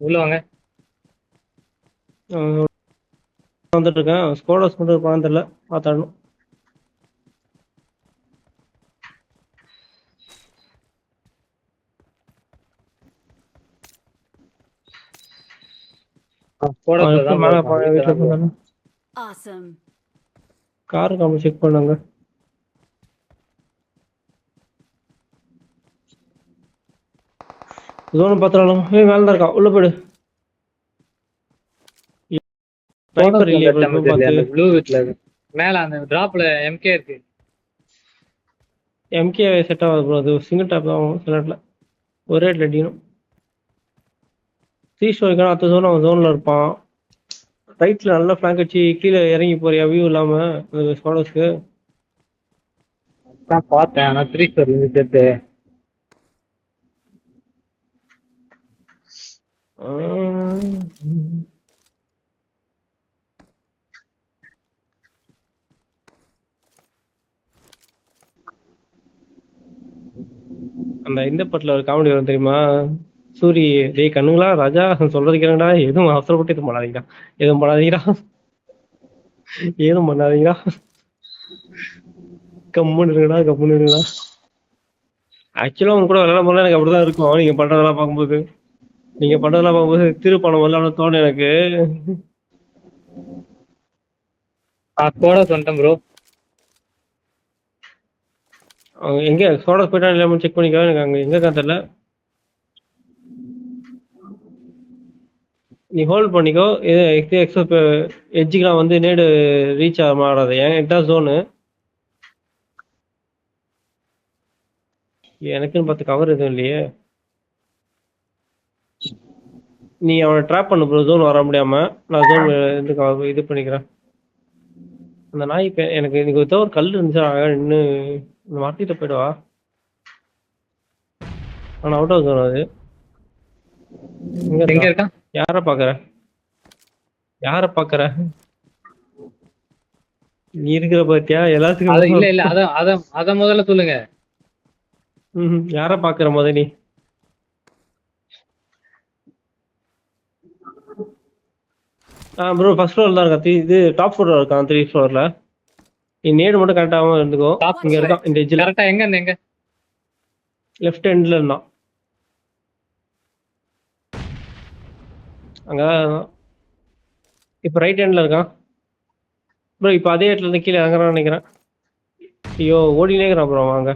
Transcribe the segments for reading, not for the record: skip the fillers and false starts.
உள்ள வாங்க. வந்துட்டு இருக்கேன். ஸ்கோடஸ் மட்டும் இருப்பான்னு தெரியல, பார்த்தாடணும். ஸ்குவாட்ஸ்ல எப்படி தான் ப்ரோ மேலே இருக்கான். வீட்ல வீட்டில் தான் ப்ரோ. இருந்தாலும் Awesome. காரு காமி செக் பண்ணாங்க. ஜோனு பார்த்தாலும் மேலே தான் இருக்கான். உள்ள போயிடு. ஸ்னைப்பர் ஸ்குவாட்ஸ்ல இல்லையா எந்த ப்ரோ இடமும் இப்போ தெரியல. பார்த்து? அந்த ப்ளூ வீட்ல இருக்கு. மேல அந்த டிராப்ல எம்கே இருக்கு. எம்கே செட் ஆகாது ப்ரோ, அது சிங்கிள் டாப் தான் ஆகும் சில இடத்துல. ஒரே இடத்துல அடிக்கணும். சி ஸ்டோரிக்கான அடுத்த ஜோன் அவன் ஜோனில் இருப்பான். ரைட்டில் நல்லா ஃப்ளாங்க் வச்சு கீழே இறங்கி போறியா வியூ இல்லாமல் அந்த ஸ்குவாடஸ்க்கு? நான் பார்த்தேன். ஆனா 3 ஸ்டோர் இருந்து சேர்த்து. அந்த இந்த படத்தில் ஒரு காமெடி வரும் தெரியுமா? சூரி, டேய் கண்ணுங்களா ராஜா சொல்றது கேளுங்கடா, எதுவும் அவசரப்பட்டு எதுவும் பண்ணாதீங்கடா, எதுவும் பண்ணாதீங்கடா, ஏதும் பண்ணாதீங்கடா, கம்முன்னு இருங்கடா, கம்முன்னு இருங்கடா. ஆக்சுவலா உங்க கூட விளையாடும் போது எனக்கு அப்படிதான் இருக்கும். நீங்க பண்றதெல்லாம் பார்க்கும்போது, திருப்பணம் வரலாம்னு தோணும் எனக்கு. ஸ்குவாட்ஸ் வந்துட்டேன் ப்ரோ. எங்க சோடா போயிட்டா இல்லாம செக் பண்ணிக்கோ. எனக்கு அங்க எங்க தெரியல. நீ ஹோல்ட் பண்ணிக்கோ. எட்ஜுக்கெல்லாம் வந்து நேடு ரீச் ஆக மாட்டாது. என்கிட்ட ஜோனு எனக்குன்னு பார்த்து கவர் எதுவும் இல்லையே. நீ அவனை ட்ராப் பண்ணு ப்ரோ, ஜோன் வர முடியாம. நான் ஜோன் இது பண்ணிக்கிறேன். அந்த நாய் எனக்கு இன்னைக்கு ஏதோ ஒரு கல் இருந்துச்சு, அழகா நின்று மாட்டிட்டு போயிடுவா. ஆனா அவுட் ஆஃப் ஜோன் அது. எங்க எங்க இருக்கா? இருக்கான்? யார பாக்குற? யார பாக்குற? நீ இருக்கிற பாத்தியா அது இல்ல எல்லாத்துக்கும்? இல்ல. அத அத அத முதல்ல சொல்லுங்க. யார பாக்குற முத நீ? ப்ரோ ஃபர்ஸ்ட் ஃப்ளோர்ல தான் இருக்கா. இது டாப் ஃப்ளோர்ல இருக்கான், 3 ஃப்ளோர்ல. நீ நேடு மட்டும் கரெக்டாக இருந்துக்கோ. டாப் இங்க Watch இருக்கான் out. இந்த எட்ஜில். கரெக்டா எங்க இருந்து எங்க? லெஃப்ட் ஹேண்ட்ல இருந்தான். அங்கதான் இருந்தான். இப்ப ரைட் ஹேண்ட்ல இருக்கான் ப்ரோ. இப்ப அதே இடத்துல இருந்து கீழே இறங்குறான்னு நினைக்கிறேன். ஐயோ ஓடினே இருக்கிறான் ப்ரோ. வாங்க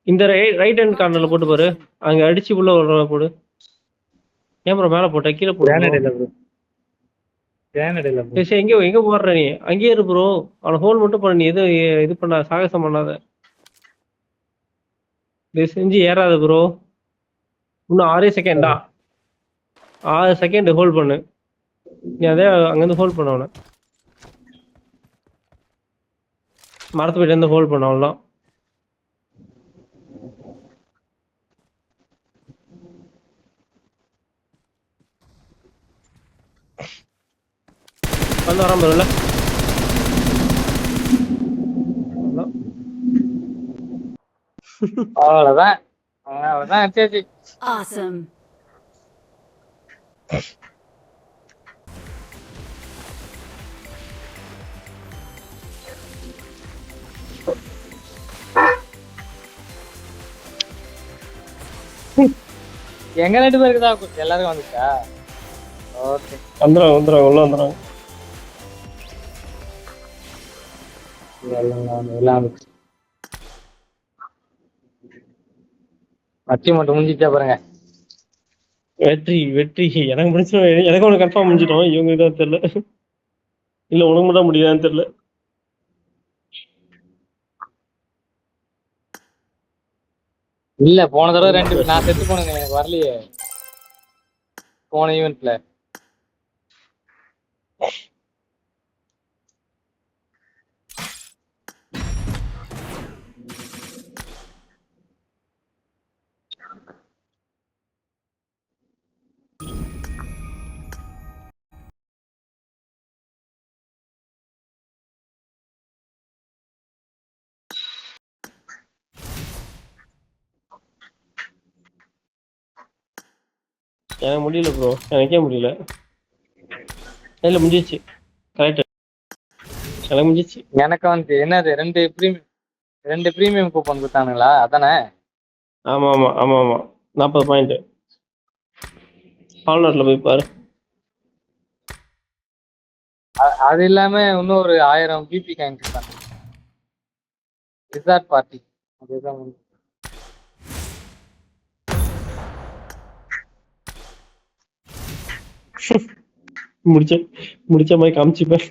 இந்த ரைட் ஹேண்ட் Marked a கார்னர்ல போட்டு பாரு. location. அங்க அடிச்சு உள்ள ஒரு போடு. ஏன் ப்ரோ மேல போட்ட? கீழே போடு ப்ரோ. கிரானேட் இல்ல ப்ரோ. கிரானேட் இல்ல ப்ரோ. சரி சரி, எங்க எங்க போடுற நீ? அங்கேயே இரு ப்ரோ. அவனை ஹோல் மட்டும் பண்ண. நீ எதுவும் இது பண்ண சாகசம் பண்ணாத. இது செஞ்சு ஏறாத ப்ரோ. இன்னும் 6 செகண்டா? 6 செகண்ட் ஹோல்ட் பண்ணு. நீ அதே அங்கேருந்து ஹோல்ட் பண்ண. அவனை மரத்து போயிட்டு இருந்து ஹோல்ட் பண்ண. அவ்வளோதான். வந்து வராம இல்ல. அவ்வளவுதான். அவ்வளவுதான். சரி. Awesome. எங்க 2 பேருக்கு தான் எல்லாருக்கும் வந்துச்சா? ஓகே. வந்துடுறாங்க வந்துடுறாங்க உள்ள வந்துடுறாங்க. எல்லாம் அச்சீவ்மெண்ட் முடிஞ்சிச்சா பாருங்க. வெற்றி வெற்றி. எனக்கு முடிச்சு, எனக்கு ஒன்று கன்ஃபார்ம் முடிஞ்சிட்டோம். இவங்க இதான் தெரியல. இல்ல உனக்கு மட்டும் முடியாதுன்னு தெரியல. இல்ல போன தடவை 2 நான் செத்து போனேங்க. எனக்கு வரலையே போன ஈவென்ட்ல. எனக்கு முடியல ப்ரோ, எனக்கே முடியல. இல்ல முடிஞ்சிச்சு, கரெக்ட், எனக்கு முடிஞ்சிச்சு. எனக்கு வந்து என்னது ரெண்டு பிரீமியம் கூப்பன் கொடுத்தானுங்களா அதானே? ஆமா ஆமா ஆமா ஆமா, 40 பாயிண்ட். ஹால்நாட்டில் போய் பாரு. அது இல்லாம இன்னும் ஒரு 1000 பிபி காயின் கொடுத்தாங்க. ரிசார்ட் பார்ட்டி அதுதான் முடிச்ச முடிச்ச மாதிரி காமிச்சுப்பேன்.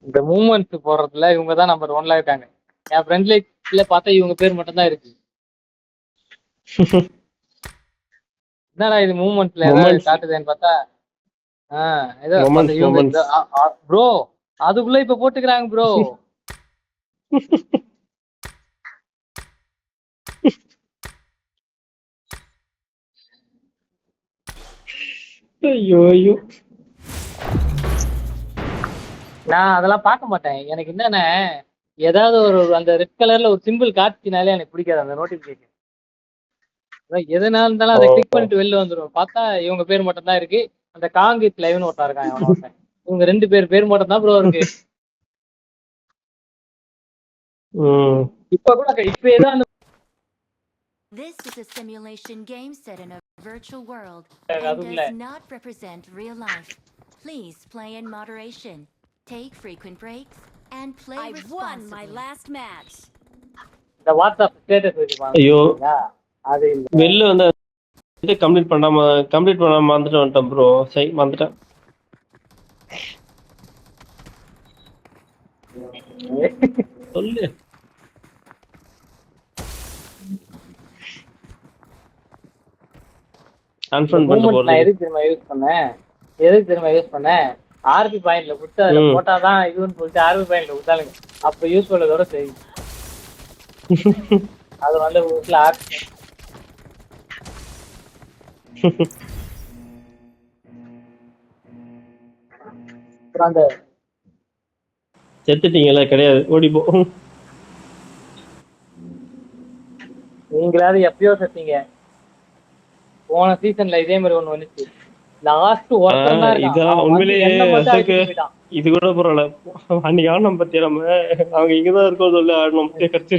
இந்த மூவ்மெண்ட்ஸ் போடுறதுல இவங்க தான் நம்பர் 1ல இருக்காங்க. என் ஃப்ரெண்ட்ல பார்த்தா இவங்க பேர் மட்டும் தான் இருக்கு. என்னடா இது மூவ்மெண்ட்ல ஏதாவது காட்டுதுன்னு பார்த்தா ஏதோ இவங்க ப்ரோ அதுக்குள்ள இப்ப போட்டுக்கிறாங்க ப்ரோ. ஐயோ ஐயோ, நான் அதெல்லாம் பார்க்க மாட்டேன். எனக்கு என்னன்னா ஏதாவது ஒரு அந்த ரெட் கலர்ல ஒரு சிம்பிள் காட்டுச்சினாலே எனக்கு பிடிக்காது அந்த நோட்டிபிகேஷன். எதனால இருந்தாலும் அதை கிளிக் பண்ணிட்டு வெளில வந்துடும். பார்த்தா இவங்க பேர் மட்டும் தான் இருக்கு. அந்த காங்கிட் லைவ்னு ஒருத்தா இருக்கான், அவன ஒருத்தன். இவங்க 2 பேர் மட்டும் தான் ப்ரோ இருக்கு. இப்ப கூட இப்ப ஏதோ அந்த This is a simulation game set in a virtual world and does not represent real life. Please play in moderation, take frequent breaks, and play responsibly. I won my last match. இந்த WhatsApp status வச்சுப்பாங்க. ஐயோ அது இல்ல. வெளில வந்து complete பண்ணாம வந்துட்டு வந்துட்டேன் ப்ரோ. சரி வந்துட்டேன். சொல்லு. அன்ஃபன் பண்ண போறேன். நான் எதுக்கு தெரியுமா யூஸ் பண்ணேன்? ஆர்பி பாயிண்ட்ல கொடுத்து அதுல போட்டாதான் இதுன்னு சொல்லிட்டு ஆர்பி பாயிண்ட்ல கொடுத்தாலுங்க. அப்ப யூஸ் பண்ணதோட சரி. அது வந்து வீட்டுல அந்த செத்துட்டீங்களா? கிடையாது, ஓடி போ. நீங்களாவது எப்பயோ செத்தீங்க. போன சீசன்ல இதே மாதிரி ஒண்ணு வந்துச்சு. லாஸ்ட் ஒருத்தன் தான் இருக்கான். உண்மையிலேயே இது கூட பரவாயில்ல. அன்னைக்கு ஆடணும் பத்தியா நம்ம, அவங்க இங்கதான் இருக்கோம் சொல்லி ஆடணும். கட்சி